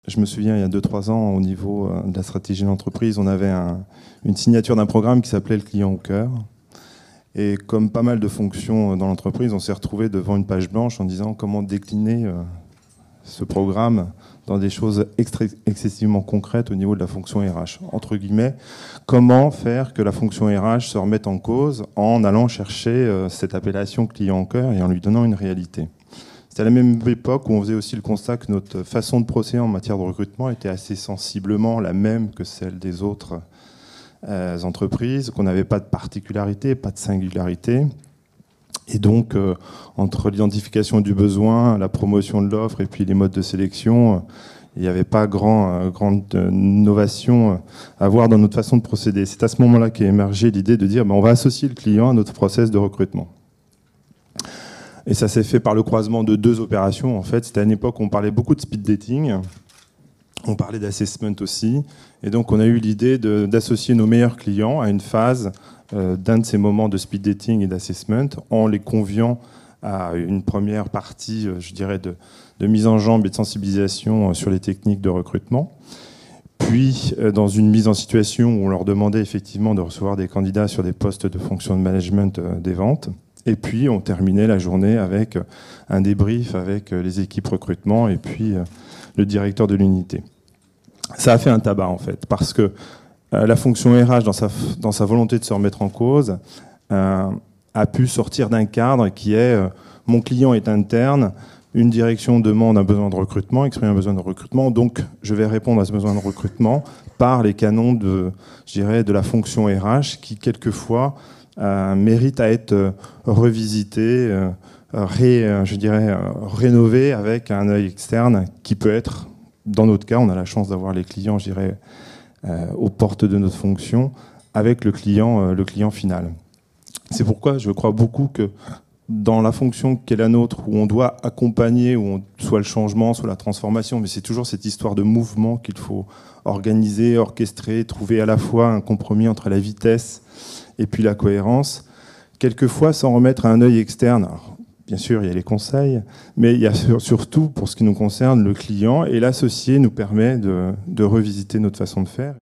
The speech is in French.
Je me souviens, il y a 2-3 ans, au niveau de la stratégie de l'entreprise, on avait une signature d'un programme qui s'appelait le client au cœur. Et comme pas mal de fonctions dans l'entreprise, on s'est retrouvé devant une page blanche en disant comment décliner ce programme dans des choses excessivement concrètes au niveau de la fonction RH. Entre guillemets, comment faire que la fonction RH se remette en cause en allant chercher cette appellation client au cœur et en lui donnant une réalité. C'était à la même époque où on faisait aussi le constat que notre façon de procéder en matière de recrutement était assez sensiblement la même que celle des autres entreprises, qu'on n'avait pas de particularité, pas de singularité. Et donc, entre l'identification du besoin, la promotion de l'offre et puis les modes de sélection, il n'y avait pas grande innovation à voir dans notre façon de procéder. C'est à ce moment-là qu'est émergé l'idée de dire on va associer le client à notre process de recrutement. Et ça s'est fait par le croisement de deux opérations. En fait, c'était à une époque où on parlait beaucoup de speed dating, on parlait d'assessment aussi, et donc on a eu l'idée d'associer nos meilleurs clients à une phase d'un de ces moments de speed dating et d'assessment en les conviant à une première partie, je dirais, de mise en jambe et de sensibilisation sur les techniques de recrutement. Puis, dans une mise en situation où on leur demandait effectivement de recevoir des candidats sur des postes de fonction de management des ventes. Et puis, on terminait la journée avec un débrief avec les équipes recrutement et puis le directeur de l'unité. Ça a fait un tabac, en fait, parce que la fonction RH, dans sa volonté de se remettre en cause, a pu sortir d'un cadre qui est mon client est interne, une direction demande un besoin de recrutement, exprime un besoin de recrutement, donc je vais répondre à ce besoin de recrutement par les canons de la fonction RH qui, quelquefois, mérite à être revisité, rénové avec un œil externe qui peut être, dans notre cas, on a la chance d'avoir les clients, aux portes de notre fonction, avec le client final. C'est pourquoi je crois beaucoup que dans la fonction qui est la nôtre, où on doit accompagner soit le changement, soit la transformation, mais c'est toujours cette histoire de mouvement qu'il faut organiser, orchestrer, trouver à la fois un compromis entre la vitesse et puis la cohérence, quelquefois sans remettre un œil externe. Alors, bien sûr, il y a les conseils, mais il y a surtout, pour ce qui nous concerne, le client, et l'associé nous permet de revisiter notre façon de faire.